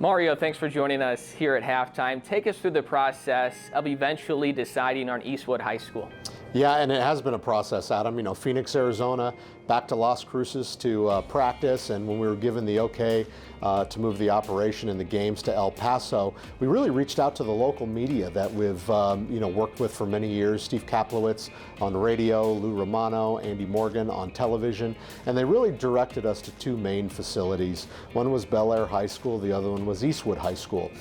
Mario, thanks for joining us here at halftime. Take us through the process of eventually deciding on Eastwood High School. Yeah, and it has been a process, Adam. You know, Phoenix, Arizona, back to Las Cruces to practice, and when we were given the okay to move the operation and the games to El Paso, we really reached out to the local media that we've worked with for many years. Steve Kaplowitz on radio, Lou Romano, Andy Morgan on television, and they really directed us to two main facilities. One was Bel Air High School, the other one was Eastwood High School.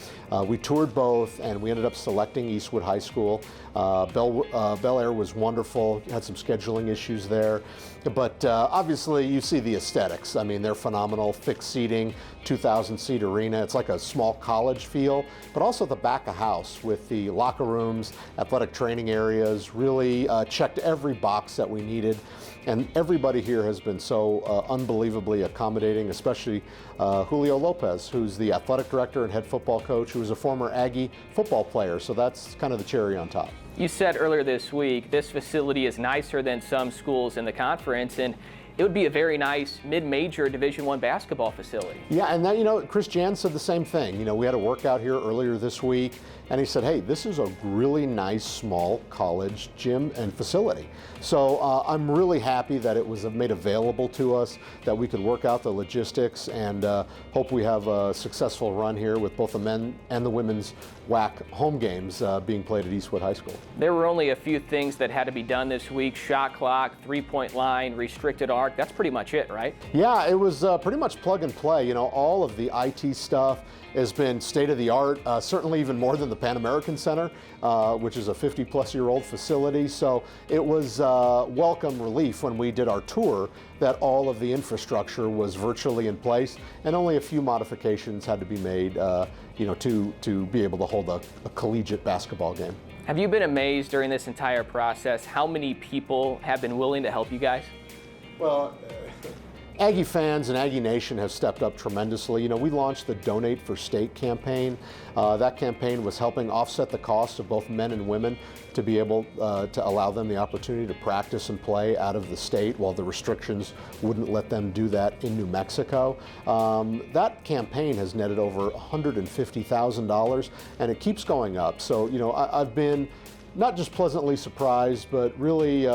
We toured both, and we ended up selecting Eastwood High School. Bel Air was wonderful, had some scheduling issues there, but obviously you see the aesthetics. I mean, they're phenomenal, fixed seating, 2,000-seat arena. It's like a small college feel, but also the back of house with the locker rooms, athletic training areas, really checked every box that we needed. And everybody here has been so unbelievably accommodating, especially Julio Lopez, who's the athletic director and head football coach, who was a former Aggie football player. So that's kind of the cherry on top. You said earlier this week this facility is nicer than some schools in the conference, and it would be a very nice mid-major Division I basketball facility. Yeah, and then, Chris Jan said the same thing. We had a workout here earlier this week, and he said, hey, this is a really nice small college gym and facility. So I'm really happy that it was made available to us, that we could work out the logistics, and hope we have a successful run here with both the men and the women's WAC home games being played at Eastwood High School. There were only a few things that had to be done this week: shot clock, three-point line, restricted arc. That's pretty much it, right? Yeah, it was pretty much plug and play. All of the IT stuff has been state-of-the-art, certainly even more than the Pan American Center, which is a 50-plus-year-old facility. So it was welcome relief when we did our tour that all of the infrastructure was virtually in place, and only a few modifications had to be made to be able to hold a collegiate basketball game. Have you been amazed during this entire process how many people have been willing to help you guys? Well, Aggie fans and Aggie Nation have stepped up tremendously. We launched the Donate for State campaign. That campaign was helping offset the cost of both men and women to be able to allow them the opportunity to practice and play out of the state while the restrictions wouldn't let them do that in New Mexico. That campaign has netted over $150,000, and it keeps going up. So, I've been not just pleasantly surprised, but really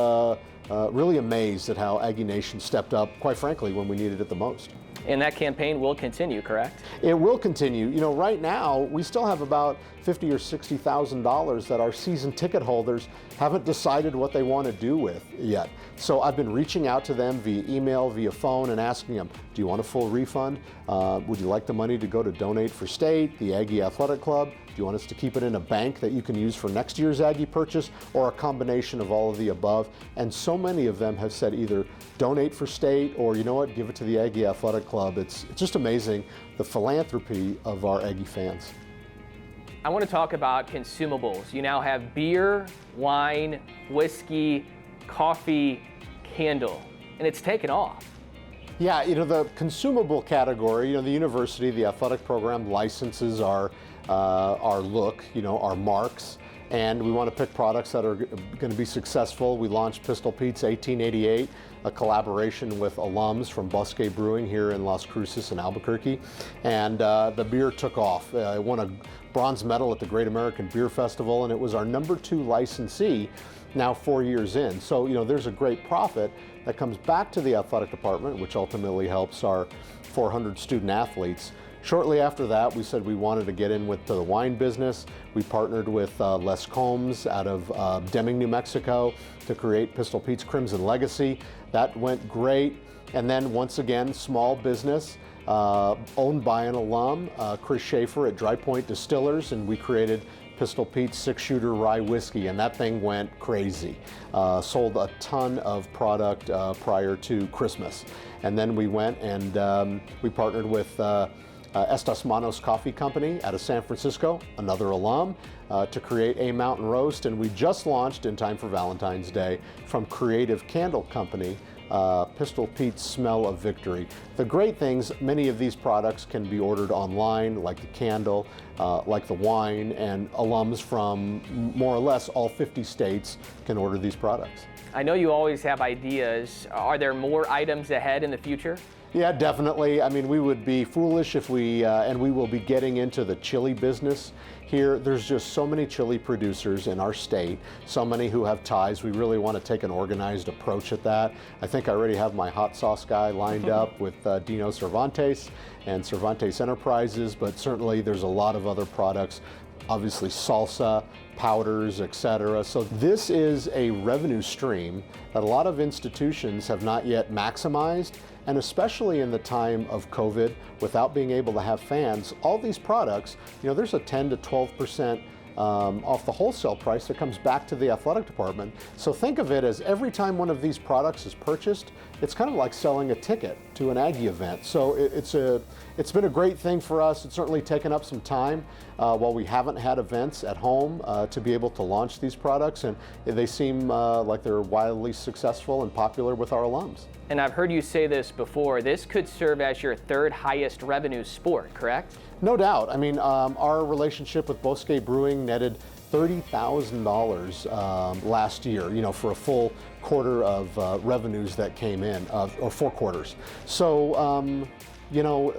really amazed at how Aggie Nation stepped up, quite frankly, when we needed it the most. And that campaign will continue, correct? It will continue. Right now, we still have about $50,000 or $60,000 that our season ticket holders haven't decided what they want to do with yet. So I've been reaching out to them via email, via phone, and asking them, do you want a full refund? Would you like the money to go to Donate for State, the Aggie Athletic Club? Do you want us to keep it in a bank that you can use for next year's Aggie purchase, or a combination of all of the above? And so many of them have said either Donate for State or, give it to the Aggie Athletic Club. It's just amazing, the philanthropy of our Aggie fans. I want to talk about consumables. You now have beer, wine, whiskey, coffee, candle, and it's taken off. Yeah, the consumable category, the university, the athletic program licenses our look, our marks, and we want to pick products that are going to be successful. We launched Pistol Pete's 1888, a collaboration with alums from Bosque Brewing here in Las Cruces and Albuquerque, and the beer took off. It won a bronze medal at the Great American Beer Festival, and it was our #2 licensee now 4 years in. So, there's a great profit that comes back to the athletic department, which ultimately helps our 400 student athletes. Shortly after that, we said we wanted to get in with the wine business. We partnered with Les Combs out of Deming, New Mexico, to create Pistol Pete's Crimson Legacy. That went great. And then once again, small business, owned by an alum, Chris Schaefer at Dry Point Distillers, and we created Pistol Pete's 6-shooter rye whiskey, and that thing went crazy. Sold a ton of product prior to Christmas. And then we went and we partnered with Estas Manos Coffee Company out of San Francisco, another alum, to create a mountain roast, and we just launched in time for Valentine's Day from Creative Candle Company, Pistol Pete's Smell of Victory. The great things, many of these products can be ordered online, like the candle, like the wine, and alums from more or less all 50 states can order these products. I know you always have ideas. Are there more items ahead in the future? Yeah, definitely. I mean, we would be foolish if we, and we will be getting into the chili business here. There's just so many chili producers in our state, so many who have ties. We really want to take an organized approach at that. I think I already have my hot sauce guy lined up with Dino Cervantes and Cervantes Enterprises, but certainly there's a lot of other products, obviously salsa, powders, etc. So this is a revenue stream that a lot of institutions have not yet maximized, and especially in the time of COVID, without being able to have fans, all these products, you know, there's a 10 to 12% off the wholesale price that comes back to the athletic department. So think of it as every time one of these products is purchased, it's kind of like selling a ticket to an Aggie event. So it's been a great thing for us. It's certainly taken up some time while we haven't had events at home to be able to launch these products, and they seem like they're wildly successful and popular with our alums. And I've heard you say this before, this could serve as your third highest revenue sport, correct? No doubt. I mean, our relationship with Bosque Brewing netted $30,000 last year, you know, for a full quarter of revenues that came in, or 4 quarters. So, you know,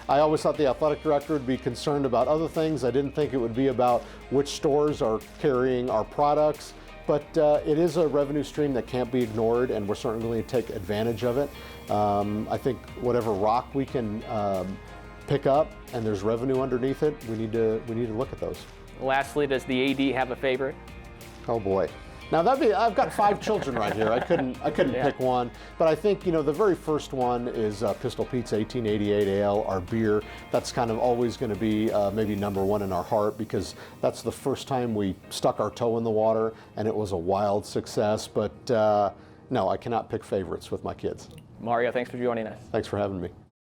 I always thought the athletic director would be concerned about other things. I didn't think it would be about which stores are carrying our products. But it is a revenue stream that can't be ignored, and we're certainly going to take advantage of it. I think whatever rock we can pick up and there's revenue underneath it, we need to look at those. Lastly, does the AD have a favorite? Oh boy. Now I've got 5 children right here. I couldn't Yeah. pick one, but I think, you know, the very first one is Pistol Pete's 1888 Ale, our beer. That's kind of always going to be maybe #1 in our heart, because that's the first time we stuck our toe in the water and it was a wild success. But no, I cannot pick favorites with my kids. Mario, thanks for joining us. Thanks for having me.